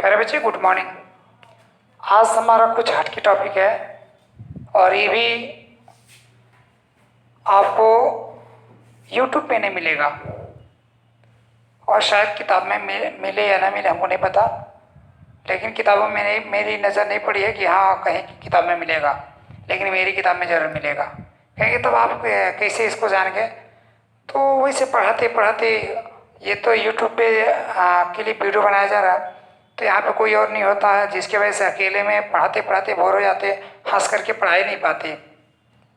प्यारे बच्चे good morning. आज हमारा कुछ हटके टॉपिक है और ये भी आपको YouTube पे नहीं मिलेगा और शायद किताब में मिले या ना मिले हमको नहीं पता, लेकिन किताबों में मेरी नज़र नहीं पड़ी है कि हाँ कहीं की किताब में मिलेगा, लेकिन मेरी किताब में ज़रूर मिलेगा। कहेंगे तब आप कैसे इसको जान गए? तो वैसे पढ़ाते पढ़ाते ये तो YouTube पे के लिए वीडियो बनाया जा रहा है, तो यहाँ पे कोई और नहीं होता है, जिसकी वजह से अकेले में पढ़ाते पढ़ाते बोर हो जाते, हंस करके पढ़ाई नहीं पाते,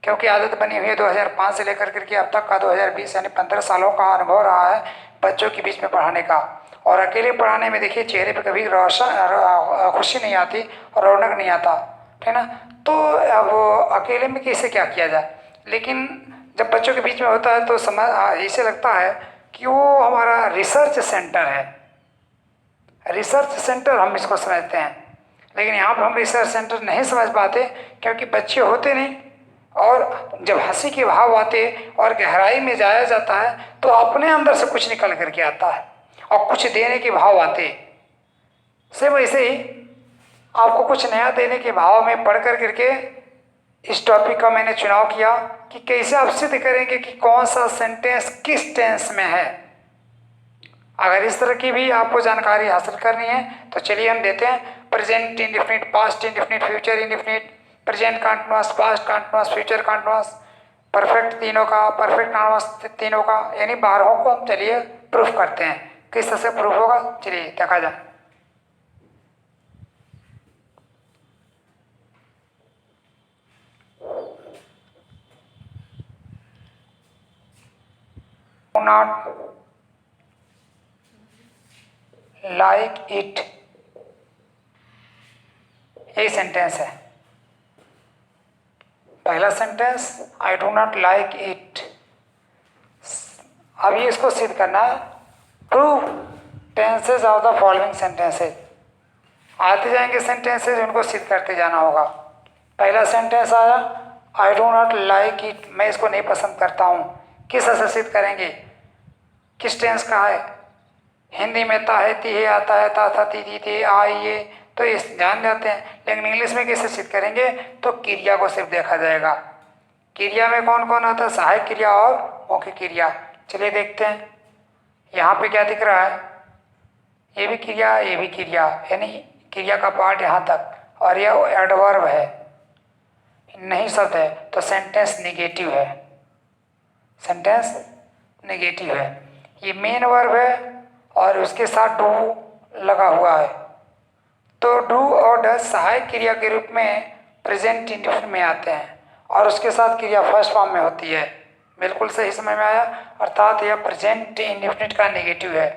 क्योंकि आदत बनी हुई है 2005 से लेकर करके अब तक का 2020 यानी 15 सालों का अनुभव रहा है बच्चों के बीच में पढ़ाने का। और अकेले पढ़ाने में देखिए चेहरे पे कभी खुशी नहीं आती और रौनक नहीं आता, है ना। तो अब अकेले में कैसे क्या किया जाए, लेकिन जब बच्चों के बीच में होता है तो समझ ऐसे लगता है कि वो हमारा रिसर्च सेंटर है, रिसर्च सेंटर हम इसको समझते हैं। लेकिन यहाँ पर हम रिसर्च सेंटर नहीं समझ पाते, क्योंकि बच्चे होते नहीं, और जब हंसी के भाव आते और गहराई में जाया जाता है तो अपने अंदर से कुछ निकल करके आता है और कुछ देने के भाव आते। से वैसे ही आपको कुछ नया देने के भाव में पढ़ कर करके इस टॉपिक का मैंने चुनाव किया कि कैसे आप सिद्ध करेंगे कि कौन सा सेंटेंस किस टेंस में है। अगर इस तरह की भी आपको जानकारी हासिल करनी है तो चलिए हम देते हैं present indefinite, past indefinite, future indefinite, present continuous, past continuous, future continuous, perfect तीनों का, परफेक्ट कंटीन्यूअस तीनों का, यानी 12 को हम चलिए प्रूफ करते हैं। किस तरह से प्रूफ होगा चलिए देखा जाए। नॉट लाइक इट, यही सेंटेंस है। पहला sentence I do not like it. अब ये इसको सिद्ध करना है, prove tenses of the following sentences. आते जाएंगे सेंटेंसेज, उनको सिद्ध करते जाना होगा। पहला सेंटेंस आया I do not like it, मैं इसको नहीं पसंद करता हूँ। किस तरह से सिद्ध करेंगे, किस टेंस का है? हिंदी में ता है, ती है, आता है, ता था, ती थी, थे, आई, ये तो ये जान जाते हैं, लेकिन इंग्लिश में कैसे सिद्ध करेंगे? तो क्रिया को सिर्फ देखा जाएगा। क्रिया में कौन कौन आता है? सहायक क्रिया और मौखिक क्रिया। चलिए देखते हैं यहाँ पे क्या दिख रहा है। ये भी क्रिया, ये भी क्रिया, यानी क्रिया का पार्ट यहाँ तक, और यह एडवर्ब है, नहीं शब्द है, तो सेंटेंस नेगेटिव है, सेंटेंस नेगेटिव है। ये मेन वर्ब है और उसके साथ डू लगा हुआ है, तो डू और डज सहायक क्रिया के रूप में प्रेजेंट इंडेफिनिट में आते हैं और उसके साथ क्रिया फर्स्ट फॉर्म में होती है। बिल्कुल सही समझ में आया, अर्थात यह प्रेजेंट इंडेफिनिट का नेगेटिव है,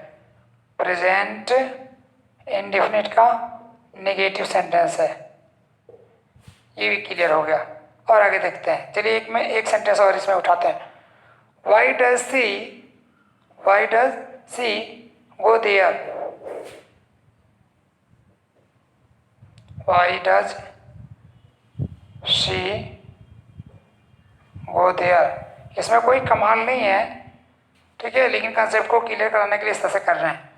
प्रेजेंट इंडेफिनिट का नेगेटिव सेंटेंस है। ये भी क्लियर हो गया। और आगे देखते हैं, चलिए एक सेंटेंस और इसमें उठाते हैं। Why does she go there, why does she go there. इसमें कोई कमाल नहीं है, ठीक है, लेकिन कंसेप्ट को क्लियर कराने के लिए इस तरह से कर रहे हैं।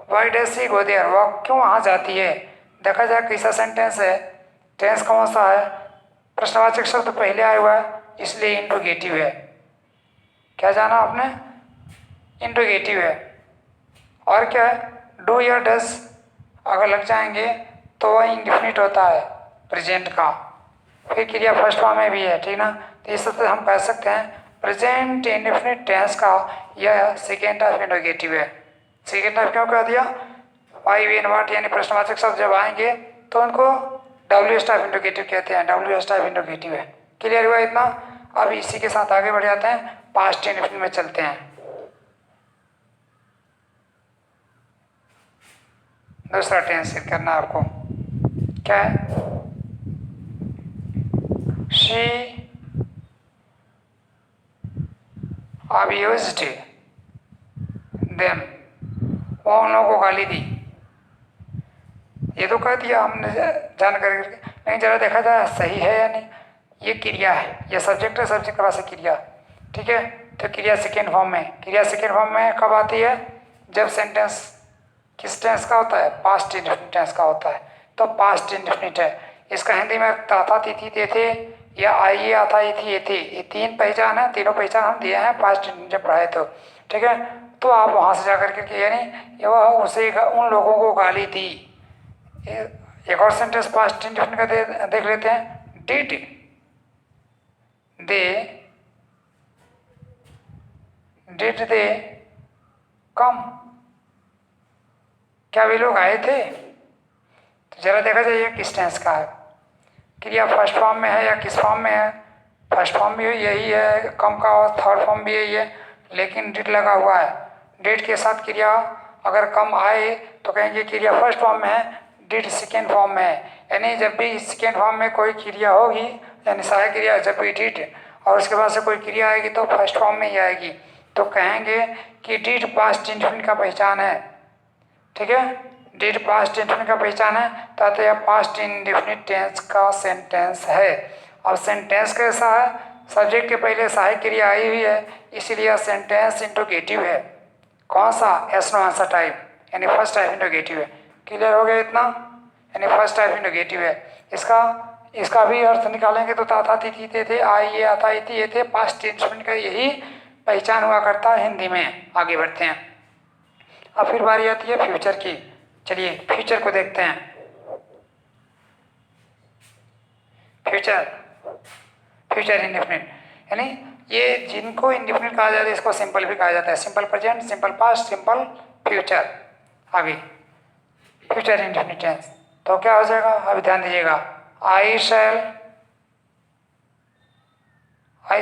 Why does she go there, वह क्यों वहाँ जाती है? देखा जाए कैसा सेंटेंस है, टेंस कौन सा है? प्रश्नवाचक शब्द पहले आया हुआ है, इसलिए इंट्रोगेटिव है। क्या जाना आपने? इंट्रोगेटिव है। और क्या है? डू या डज अगर लग जाएंगे तो वह इंडेफिनिट होता है प्रेजेंट का, फिर क्रिया फर्स्ट फॉर्म में भी है, ठीक ना। तो इस तरह से हम कह सकते हैं प्रेजेंट इंडेफिनिट टेंस का यह सेकेंड टाइप इंट्रोगेटिव है। सेकेंड टाइप क्यों कह दिया? वाई वी एन वाट यानी प्रश्नवाचक शब्द जब आएंगे तो उनको WH टाइप इंट्रोगेटिव कहते हैं, WH टाइप इंट्रोगेटिव है। क्लियर हुआ इतना? अब इसी के साथ आगे बढ़ जाते हैं, पास्ट इंडेफिनिट में चलते हैं। दूसरा टेंस सिद्ध करना आपको, क्या है? शी abused them, वो उन लोगों को गाली दी। ये तो कह दिया हमने जान करके, लेकिन जरा देखा जाए सही है या नहीं। ये क्रिया है, ये सब्जेक्ट है, सब्जेक्ट के पास है क्रिया, ठीक है। तो क्रिया सेकेंड फॉर्म में, क्रिया सेकेंड फॉर्म में कब आती है? जब सेंटेंस किस टेंस का होता है? पास्ट इंडेफिनिट टेंस का होता है। तो पास्ट इंडेफिनिट है। इसका हिंदी में था था थी थी थे या आइए आता ही थी ये थे, ये तीन पहचान है। तीनों पहचान हम दिए हैं पास्ट इंडेफिनिट जब पढ़ाए तो, ठीक है। तो आप वहाँ से जाकर के यानी वह उसे उन लोगों को गाली दी। एक और सेंटेंस पास्ट इंडेफिनिट का देख लेते हैं। डिड दे कम, क्या वे लोग आए थे? तो जरा देखा जाए ये किस टेंस का है। क्रिया फर्स्ट फॉर्म में है या किस फॉर्म में है? फर्स्ट फॉर्म भी यही है कम का, और थर्ड फॉर्म भी यही है, लेकिन डिड लगा हुआ है। डिड के साथ क्रिया अगर कम आए तो कहेंगे क्रिया फर्स्ट फॉर्म में है, डिड सेकेंड फॉर्म में है। यानी जब भी सेकेंड फॉर्म में कोई क्रिया होगी, यानी सहायक क्रिया जब भी डिड और उसके बाद से कोई क्रिया आएगी तो फर्स्ट फॉर्म में ही आएगी। तो कहेंगे कि डिड पास्ट इंडेफिनिट का पहचान है, ठीक है। डिड पास्ट इंडेफिनिट का पहचान है, तो यह पास्ट इंडेफिनिट टेंस का सेंटेंस है। अब सेंटेंस कैसा है? सब्जेक्ट के पहले सहायक क्रिया आई हुई है, इसीलिए यह सेंटेंस इंट्रोगेटिव है। कौन सा? एस नो आंसर टाइप, यानी फर्स्ट टाइप इंट्रोगेटिव है। क्लियर हो गया इतना? यानी फर्स्ट टाइप इंट्रोगेटिव है। इसका भी अर्थ निकालेंगे तो था थी थे आई ये आता ही थी ये थे, पास्ट इंडेफिनिट का यही पहचान हुआ करता है हिंदी में। आगे बढ़ते हैं। अब फिर बारी आती है फ्यूचर की। चलिए फ्यूचर को देखते हैं। फ्यूचर इंडेफिनिट, यानी ये जिनको इंडेफिनिट कहा जाता है इसको सिंपल भी कहा जाता है। Simple present, simple past, simple future. आगे फ्यूचर इंडेफिनिट टेंस तो क्या हो जाएगा? अभी ध्यान दीजिएगा। आई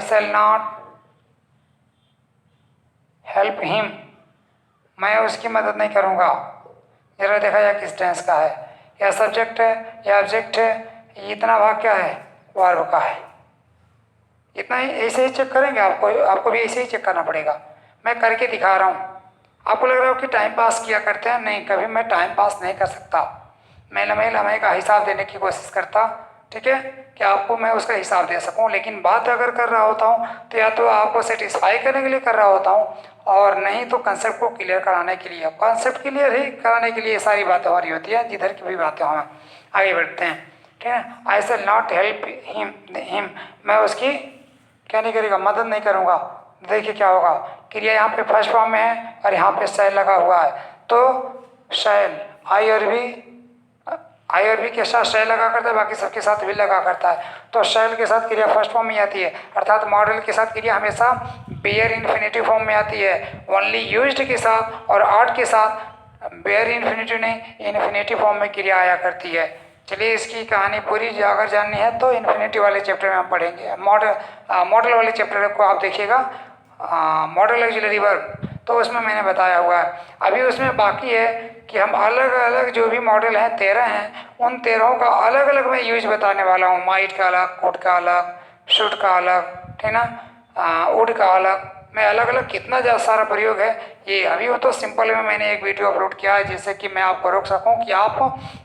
शैल नॉट हेल्प हिम, मैं उसकी मदद नहीं करूँगा। जरा देखा जाए किस टेंस का है। या सब्जेक्ट है या ऑब्जेक्ट है, इतना भाग क्या है? वर्ब का है। इतना ही ऐसे ही चेक करेंगे, आपको भी ऐसे ही चेक करना पड़ेगा। मैं करके दिखा रहा हूँ। आपको लग रहा हो कि टाइम पास किया करते हैं, नहीं, कभी मैं टाइम पास नहीं कर सकता। मैं लम्हे का हिसाब देने की कोशिश करता, ठीक है, कि आपको मैं उसका हिसाब दे सकूं। लेकिन बात अगर कर रहा होता हूं तो या तो आपको सेटिस्फाई करने के लिए कर रहा होता हूं, और नहीं तो कंसेप्ट को क्लियर कराने के लिए। कंसेप्ट क्लियर ही कराने के लिए सारी बातें हो रही होती है, जिधर की भी बातें हों। आगे बढ़ते हैं, ठीक है। आई शैल नॉट हेल्प हिम, मैं उसकी क्या नहीं करेगा? मदद नहीं करूँगा। देखिए क्या होगा। क्रिया यहाँ पे फर्स्ट फॉर्म में है और यहाँ पे शैल लगा हुआ है, तो शैल आई और भी के साथ शैल लगा करता है, बाकी सबके साथ भी लगा करता है। तो शैल के साथ क्रिया फर्स्ट फॉर्म में आती है, अर्थात मॉडल के साथ क्रिया हमेशा बेयर इन्फिनेटिव फॉर्म में आती है। ओनली यूज्ड के साथ और आर्ट के साथ बेयर इन्फिनेटिव नहीं, इन्फिनेटिव फॉर्म में क्रिया आया करती है। चलिए इसकी कहानी पूरी अगर जाननी है तो इन्फिनेटिव वाले चैप्टर में हम पढ़ेंगे। मॉडल वाले चैप्टर को आप देखिएगा, मॉडल ऑक्सिलरी वर्ब, तो उसमें मैंने बताया हुआ है। अभी उसमें बाकी है कि हम अलग अलग जो भी मॉडल हैं 13 हैं, उन 13 का अलग अलग मैं यूज बताने वाला हूँ। माइट का अलग, कुड का अलग, शुड का अलग, ठीक ना, उड का अलग, मैं अलग अलग कितना ज़्यादा सारा प्रयोग है ये। अभी वो तो सिंपल में मैंने एक वीडियो अपलोड किया है, जिससे कि मैं आपको रोक सकूं कि आप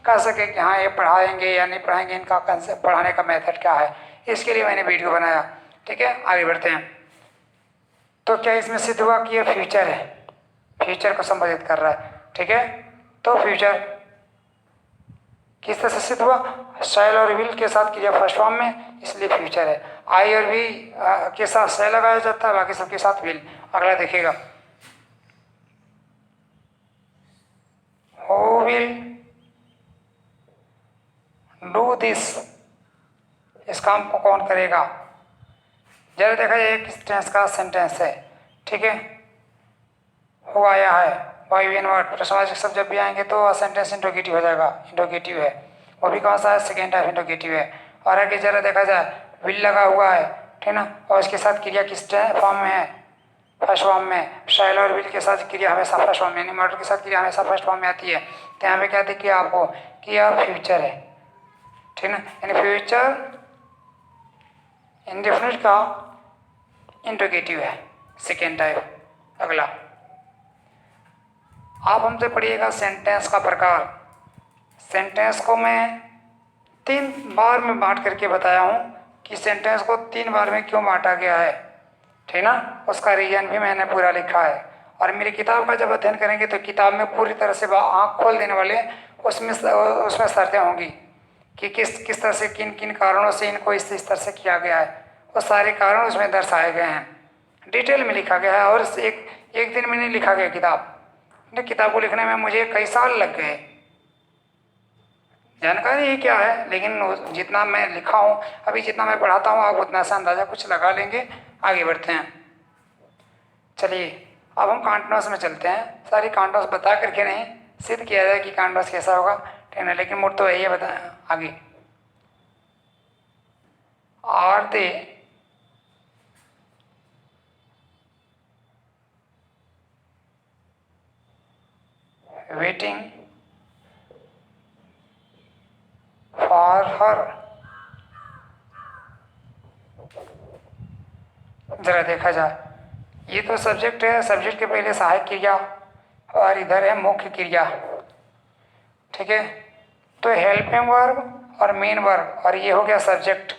कह सकें कि हाँ ये पढ़ाएंगे या नहीं पढ़ाएंगे, इनका कंसेप्ट पढ़ाने का मेथड क्या है, इसके लिए मैंने वीडियो बनाया, ठीक है। आगे बढ़ते हैं। तो क्या इसमें सिद्ध हुआ कि ये फ्यूचर है, फ्यूचर को संबोधित कर रहा है, ठीक है। तो फ्यूचर किस तरह से सिद्ध हुआ? शैल और विल के साथ क्रिया फर्स्ट फॉर्म में, इसलिए फ्यूचर है। आई और वी के साथ शैल लगाया जाता है, बाकी सबके साथ विल। अगला देखिएगा, हु विल डू दिस, इस काम को कौन करेगा? जरा देखा जाए किस टेंस का सेंटेंस है, ठीक है। हो आया है, वाई वी एन वर्ड, प्रश्नवाचक शब्द जब भी आएंगे तो सेंटेंस इंट्रोगेटिव हो जाएगा। इंट्रोगेटिव है, वो भी कौन सा है? सेकेंड टाइप इंट्रोगेटिव है। और आगे जरा देखा जाए, विल लगा हुआ है, ठीक ना, और उसके साथ क्रिया किस फॉर्म में है? फर्स्ट फॉर्म में। शैल और विल के साथ क्रिया हमेशा फर्स्ट फॉर्म में, यानी मॉडल के साथ क्रिया हमेशा फर्स्ट फॉर्म में आती है। तो यहाँ पे क्या देखिए आपको कि यह फ्यूचर है, ठीक ना, यानी फ्यूचर इंडेफिनिट का इंट्रोगेटिव है, सेकेंड टाइप। अगला आप हमसे पढ़िएगा सेंटेंस का प्रकार। सेंटेंस को मैं 3 बार में बांट करके बताया हूँ कि सेंटेंस को 3 बार में क्यों बांटा गया है, ठीक ना, उसका रीजन भी मैंने पूरा लिखा है। और मेरी किताब का जब अध्ययन करेंगे तो किताब में पूरी तरह से आँख खोल देने वाले उसमें शर्तें होंगी कि किस तरह से किन किन कारणों से इनको इस तरह से किया गया है। वो सारे कारण उसमें दर्शाए गए हैं, डिटेल में लिखा गया है। और एक दिन में नहीं लिखा गया किताब को लिखने में मुझे कई साल लग गए। जानकारी ही क्या है, लेकिन जितना मैं लिखा हूँ, अभी जितना मैं पढ़ाता हूँ, आप उतना सा अंदाज़ा कुछ लगा लेंगे। आगे बढ़ते हैं। चलिए अब हम कांटनोस में चलते हैं। सारी कांटनोस बता करके नहीं, सिद्ध किया जाए कि कांटनोस कैसा होगा, ठीक है, लेकिन मुझ तो यही बताया। आगे are they waiting for her. जरा देखा जाए, ये तो सब्जेक्ट है, सब्जेक्ट के पहले सहायक क्रिया और इधर है मुख्य क्रिया, ठीक है। तो हेल्पिंग वर्ब और मेन वर्ब, और ये हो गया सब्जेक्ट।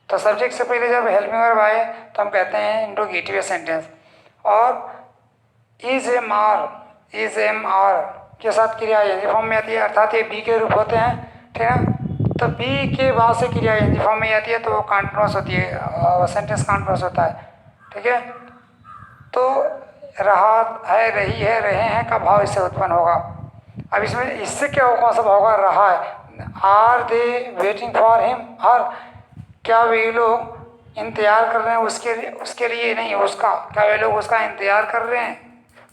तो सब्जेक्ट से पहले जब हेल्पिंग वर्ब आए तो हम कहते हैं इंट्रोगेटिव सेंटेंस। और इज एम आर के साथ क्रिया एनजी फॉर्म में आती है, अर्थात ये बी के रूप होते हैं, ठीक है ना। तो बी के बाद से क्रिया एनजी फॉर्म में आती है तो वो कॉन्टिन्यूअस होती है, सेंटेंस कॉन्टिन्यूअस होता है, ठीक है। तो रहा है, रही है, रहे हैं का भाव इससे उत्पन्न होगा। अब इसमें इससे क्या कौन सा भाव होगा? रहा है। Are they waiting for him her, क्या वे लोग इंतजार कर रहे हैं उसके लिए नहीं, उसका, क्या वे लोग उसका इंतजार कर रहे हैं?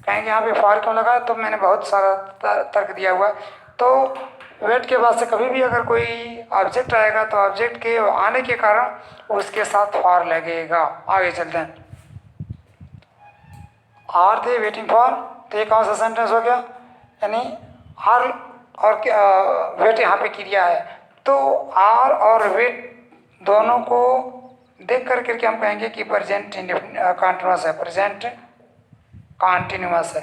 कहेंगे यहाँ पे फॉर क्यों लगा, तो मैंने बहुत सारा तर्क दिया हुआ है। तो वेट के बाद से कभी भी अगर कोई ऑब्जेक्ट आएगा तो ऑब्जेक्ट के आने के कारण उसके साथ फॉर लगेगा। आगे चलते हैं। आर दे वेटिंग फॉर, तो ये कौन सा सेंटेंस हो गया? यानी आर और वेट यहाँ पे क्रिया है, तो आर और वेट दोनों को देख करके हम कहेंगे कि प्रेजेंट कॉन्टिन्यूअस है, प्रेजेंट कॉन्टिन्यूअस है,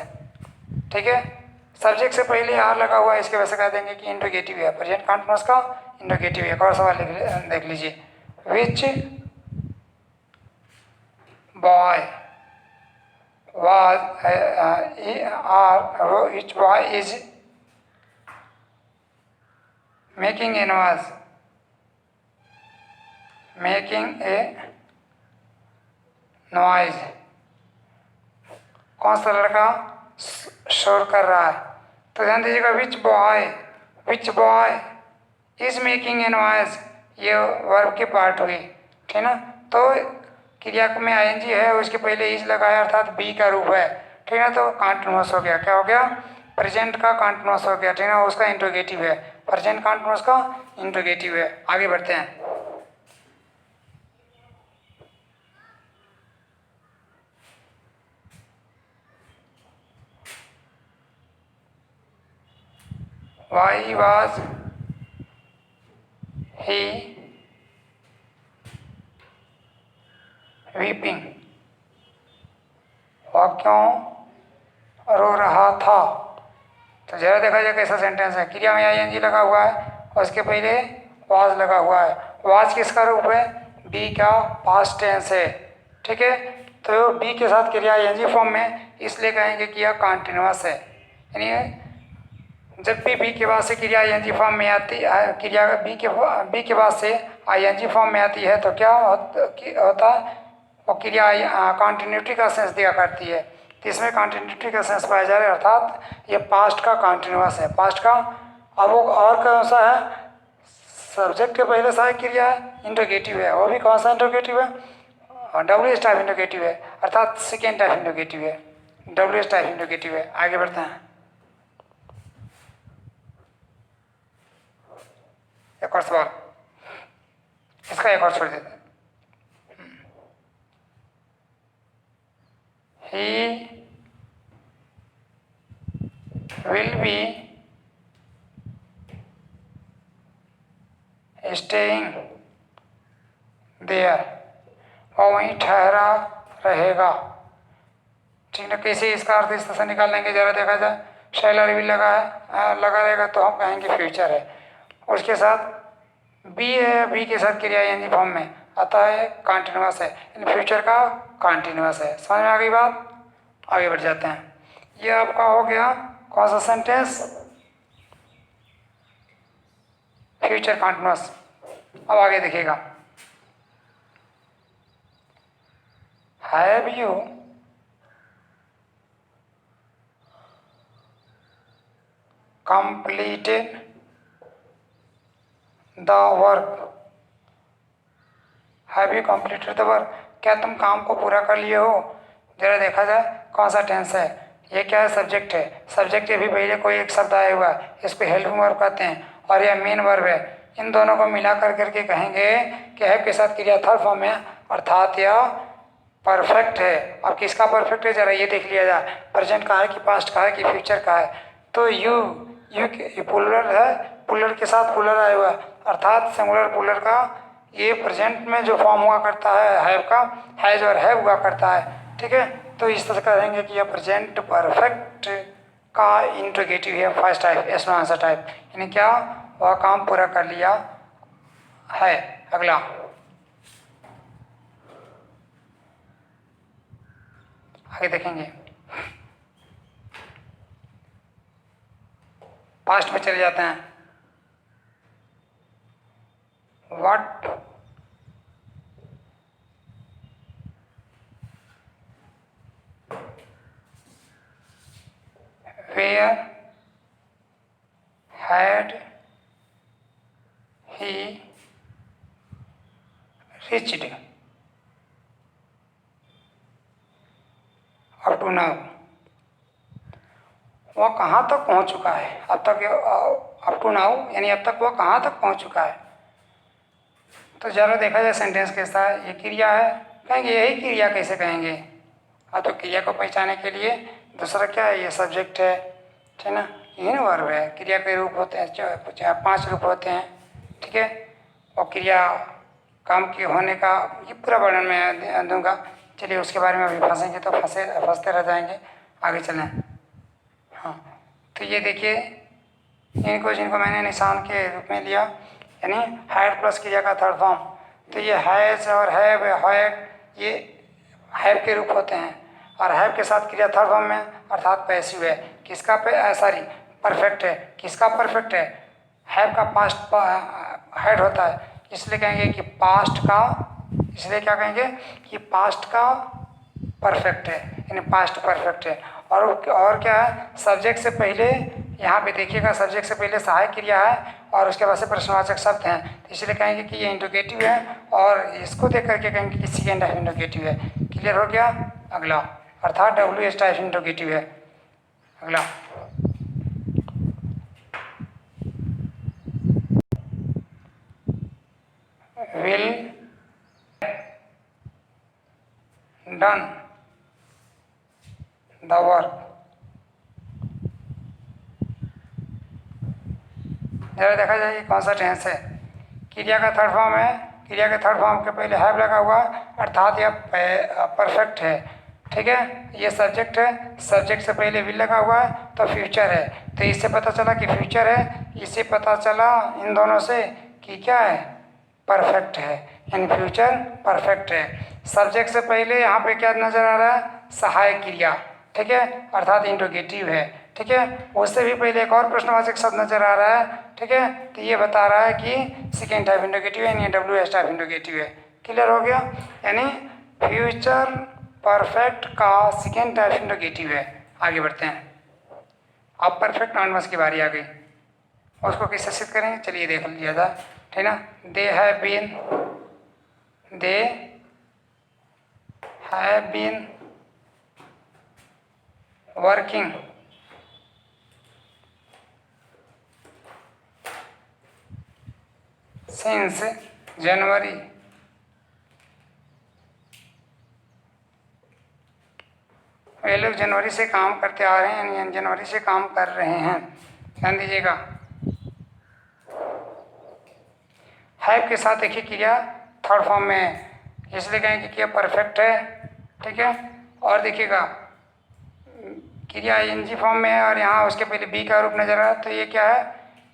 ठीक है। सब्जेक्ट से पहले आर लगा हुआ है, इसके वजह से कह देंगे कि इंट्रोगेटिव है, प्रेजेंट कॉन्टिन्यूअस का इंट्रोगेटिव है। एक और सवाल देख लीजिए। विच boy which boy is making a noise, कौन सा लड़का शोर कर रहा है? तो ध्यान दीजिएगा, which boy is making a noise, ये वर्ब की पार्ट हुई, ठीक ना। तो क्रिया में आईएनजी है, उसके पहले इज लगाया, अर्थात बी का रूप है, ठीक है। तो कॉन्टिन्यूअस हो गया, क्या हो गया? प्रेजेंट का कॉन्टिन्यूअस हो गया, ठीक है। उसका इंट्रोगेटिव है, प्रेजेंट कॉन्टिन्यूअस का इंट्रोगेटिव है। आगे बढ़ते हैं। Why was he weeping, वह क्यों रो रहा था? तो जरा देखा जाए कैसा सेंटेंस है। क्रिया में आईएनजी लगा हुआ है और उसके पहले वाज लगा हुआ है। वाज किसका रूप है? बी का पास्ट टेंस है, ठीक है। तो बी के साथ क्रिया आईएनजी फॉर्म में, इसलिए कहेंगे कि यह कॉन्टिन्यूअस है। यानी जब भी बी के बाद से क्रिया आईएनजी फॉर्म में आती है, क्रिया बी के बाद से आईएनजी फॉर्म में आती है तो क्या होता है? वो क्रिया कॉन्टिन्यूटी का सेंस दिया करती है। तो इसमें कॉन्टिन्यूटी का सेंस पाया जा रहा है, अर्थात ये पास्ट का कॉन्टिन्यूअस है, पास्ट का। अब वो और कौन सा है? सब्जेक्ट के पहले सहायक क्रिया है, इंट्रोगेटिव है। वो भी कौन सा इंट्रोगेटिव है? WH टाइप इंट्रोगेटिव है, अर्थात सेकेंड टाइप इंट्रोगेटिव है, WH टाइप इंट्रोगेटिव है। आगे बढ़ते हैं। एक और सवाल, इसका एक और छोड़ देते हैं। He will be staying there, वो वहीं ठहरा रहेगा, ठीक है। कैसे इसका अर्थ इस तरह से निकाल लेंगे, जरा देखा जाए। शैलर भी लगा रहेगा तो हम कहेंगे फ्यूचर है। उसके साथ बी है, बी के साथ क्रिया एनजी फॉर्म में आता है, कॉन्टिन्यूअस है, इन फ्यूचर का कॉन्टिन्यूअस है। समझ में आ गई बात? आगे बढ़ जाते हैं। ये आपका हो गया कौन सा सेंटेंस, फ्यूचर कंटिन्यूअस। अब आगे देखिएगा, have you completed the work, have you completed the work, क्या तुम काम को पूरा कर लिए हो। जरा देखा जाए कौन सा टेंस है, ये क्या है, सब्जेक्ट है। सब्जेक्ट के भी पहले कोई एक शब्द आया हुआ है, इसको हेल्पिंग वर्ब कहते हैं, और यह मेन वर्ब है। इन दोनों को मिला कर करके कहेंगे कि हैव के साथ क्रिया थर्ड फॉर्म है, अर्थात यह परफेक्ट है। अब किसका परफेक्ट है, जरा ये देख लिया जाए, प्रेजेंट का है कि पास्ट का है कि फ्यूचर का है। तो यू पुलर है, पुलर के साथ पुलर आया हुआ है, अर्थात सिंगुलर पुलर का ये प्रेजेंट में जो फॉर्म हुआ करता है हैव का, हैज और हैव हुआ करता है। ठीक है, तो इस तरह कहेंगे कि यह प्रेजेंट परफेक्ट का इंट्रोगेटिव है, first type, yes no answer type, यानी क्या, वह काम पूरा कर लिया है। अगला, आगे देखेंगे, पास्ट में चले जाते हैं। What where had he reached up to now, वह कहाँ तक पहुँच चुका है, अब तक, अप टू नाउ यानी अब तक वह कहाँ तक पहुँच चुका है। तो जरा देखा जाए सेंटेंस कैसा है, ये क्रिया है, कहेंगे यही क्रिया कैसे कहेंगे। तो क्रिया को पहचानने के लिए दूसरा क्या है, ये सब्जेक्ट है, ठीक ना, यही ना वर्ब है। क्रिया के रूप होते हैं, 5 रूप होते हैं, ठीक है, और क्रिया काम के होने का ये पूरा वर्णन मैं दूंगा। चलिए उसके बारे में अभी फंसेंगे तो फंसते रह जाएंगे, आगे चलें। हाँ, तो ये देखिए, जिनको मैंने निशान के रूप में लिया, यानी हैड प्लस क्रिया का थर्ड फॉर्म, तो ये हैज और हैव, ये हैव के रूप होते हैं, और हैव के साथ क्रिया थर्ड फॉर्म में, अर्थात पैसिव है। किसका सॉरी परफेक्ट है, किसका परफेक्ट है, हैव का पास्ट हैड होता है, इसलिए कहेंगे कि पास्ट का, इसलिए क्या कहेंगे कि पास्ट का परफेक्ट है, यानी पास्ट परफेक्ट है। और क्या है, सब्जेक्ट से पहले, यहाँ पे देखिएगा सब्जेक्ट से पहले सहायक क्रिया है और उसके बाद से प्रश्नवाचक शब्द हैं, तो इसलिए कहेंगे कि ये इंट्रोगेटिव है, और इसको देख करके कहेंगे कि सेकेंड टाइप इंट्रोगेटिव है। क्लियर हो गया। अगला, अर्थात WH टाइप इंट्रोगेटिव है। अगला, विल डन द वर्क, जरा देखा जाए ये कौन सा टेंस है, क्रिया का थर्ड फॉर्म है, क्रिया के थर्ड फॉर्म के पहले हैव लगा हुआ, अर्थात यह परफेक्ट है। ठीक है, ये सब्जेक्ट है, सब्जेक्ट से पहले विल लगा हुआ है तो फ्यूचर है, तो इससे पता चला कि फ्यूचर है, इससे पता चला इन दोनों से कि क्या है, परफेक्ट है, यानी फ्यूचर परफेक्ट है। सब्जेक्ट से पहले यहाँ पे क्या नजर आ रहा है, सहायक क्रिया, ठीक है, अर्थात इंट्रोगेटिव है। ठीक है, उससे भी पहले एक और प्रश्नवाचक शब्द नजर आ रहा है, ठीक है, तो ये बता रहा है कि सेकेंड टाइप इंट्रोगेटिव है, यानी WH टाइप इंट्रोगेटिव है। क्लियर हो गया, यानी फ्यूचर परफेक्ट का सेकेंड टाइप इंट्रोगेटिव है। आगे बढ़ते हैं, अब परफेक्ट नॉन की बारी आ गई, उसको कैसे सिद्ध करेंगे, चलिए देख लिया जाए, ठीक ना। They have been working since January, वे लोग जनवरी से काम करते आ रहे हैं, यानी जनवरी से काम कर रहे हैं। ध्यान दीजिएगा, हैव के साथ देखिए क्रिया थर्ड फॉर्म में है, इसलिए कहेंगे कि क्रिया परफेक्ट है। ठीक है, और देखिएगा क्रिया ING फॉर्म में है, और यहाँ उसके पहले बी का रूप नजर आ रहा है, तो ये क्या है,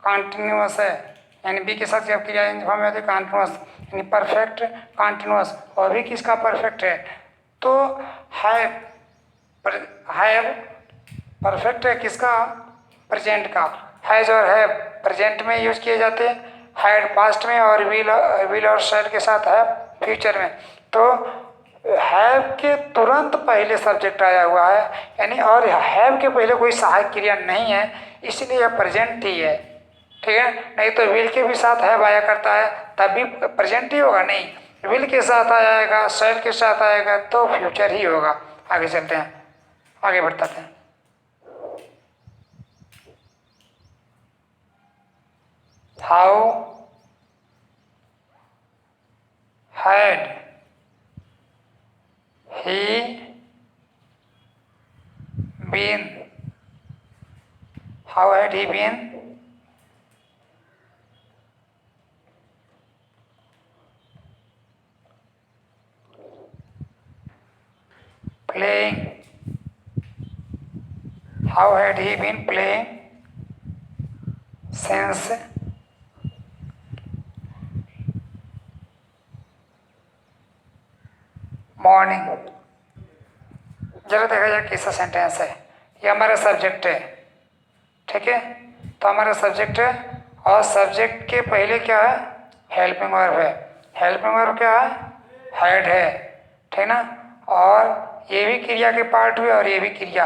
कॉन्टिन्यूअस है, यानी बी के साथ जब क्रिया ING फॉर्म में होती है कॉन्टिन्यूअस, यानी परफेक्ट कॉन्टिन्यूअस, और भी किसका परफेक्ट है, तो हैव परफेक्ट है किसका? प्रेजेंट का। हैज और है प्रेजेंट में यूज किए जाते हैं, हैड पास्ट में, और विल और शैल के साथ है फ्यूचर में। तो हैव के तुरंत पहले सब्जेक्ट आया हुआ है, यानी और हैव के पहले कोई सहायक क्रिया नहीं है, इसलिए यह प्रेजेंट ही है। ठीक है, नहीं तो विल के भी साथ हैव आया करता है तब भी प्रेजेंट ही होगा, नहीं विल के साथ आएगा, शैल के साथ आएगा तो फ्यूचर ही होगा। आगे चलते हैं, आगे बढ़ते हैं। How had he been, how had he been playing, how had he been playing since morning. जरा देखा जाए कैसा सेंटेंस है। ये हमारा सब्जेक्ट है, ठीक है, तो हमारा सब्जेक्ट है और सब्जेक्ट के पहले क्या है? हेल्पिंग वर्ब है। हेल्पिंग वर्ब क्या है? हैड है, ठीक ना, और ये भी क्रिया के पार्ट हुए और ये भी क्रिया,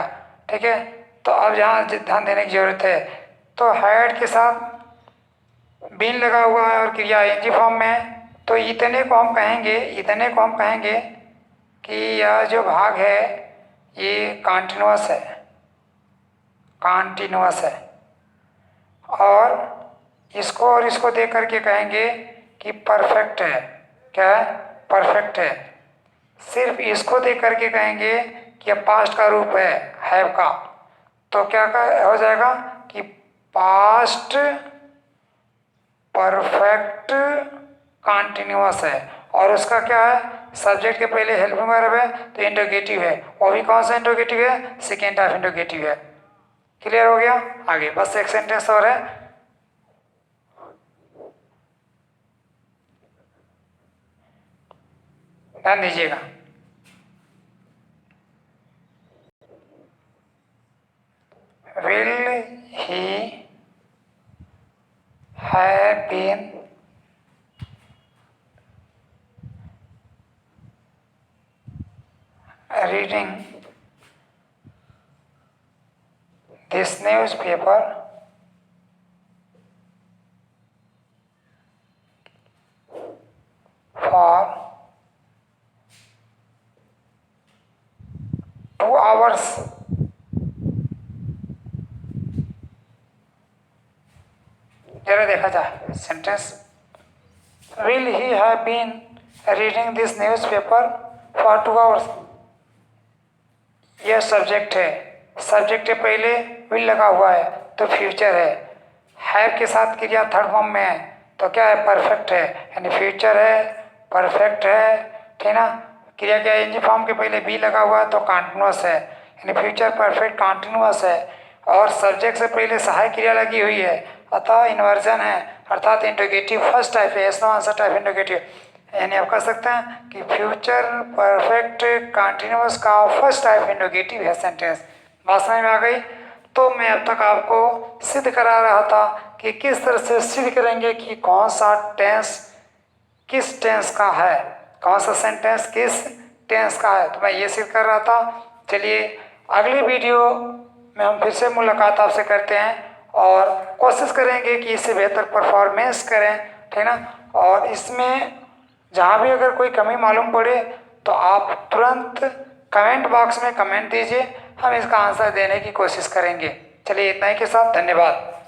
ठीक है। तो अब जहाँ ध्यान देने की जरूरत है, तो हैड के साथ बीन लगा हुआ है और क्रिया एनजी फॉर्म में है, तो इतने को हम कहेंगे कि यह जो भाग है ये कॉन्टिन्यूअस है, और इसको देख करके कहेंगे कि परफेक्ट है। क्या है? परफेक्ट है। सिर्फ इसको देख करके कहेंगे कि यह पास्ट का रूप है हैव का, तो क्या हो जाएगा कि पास्ट परफेक्ट कॉन्टिन्यूअस है, और उसका क्या है? सब्जेक्ट के पहले हेल्पिंग वर्ब है तो इंट्रोगेटिव है, वो भी कौन सा इंट्रोगेटिव है? सेकेंड टाइप इंट्रोगेटिव है। क्लियर हो गया? आगे बस एक सेंटेंस और है, ध्यान दीजिएगा। Will he have been reading this newspaper for 2 hours जरा देखा जाए sentence. Will he have been reading this newspaper for 2 hours। यह सब्जेक्ट है, सब्जेक्ट के पहले विल लगा हुआ है तो फ्यूचर है, हैव के साथ क्रिया थर्ड फॉर्म में है तो क्या है? परफेक्ट है, यानी फ्यूचर है, परफेक्ट है, ठीक ना। क्रिया क्या है? एनजी फॉर्म के पहले बी लगा हुआ है तो कॉन्टिन्यूअस है, यानी फ्यूचर परफेक्ट कॉन्टिन्यूअस है, और सब्जेक्ट से पहले सहायक क्रिया लगी हुई है अतः इन्वर्जन है, अर्थात इंट्रोगेटिव फर्स्ट टाइप है, yes no answer type interrogative. यानी आप कह सकते हैं कि फ्यूचर परफेक्ट कॉन्टिन्यूअस का फर्स्ट टाइप इंट्रोगेटिव है सेंटेंस। बात समझ में आ गई? तो मैं अब तक आपको सिद्ध करा रहा था कि किस तरह से सिद्ध करेंगे कि कौन सा टेंस किस टेंस का है, कौन सा सेंटेंस किस टेंस का है, तो मैं ये सिद्ध कर रहा था। चलिए अगली वीडियो में हम फिर से मुलाकात आपसे करते हैं और कोशिश करेंगे कि इससे बेहतर परफॉर्मेंस करें, ठीक ना। और इसमें जहाँ भी अगर कोई कमी मालूम पड़े तो आप तुरंत कमेंट बॉक्स में कमेंट दीजिए, हम इसका आंसर देने की कोशिश करेंगे। चलिए इतना ही के साथ धन्यवाद।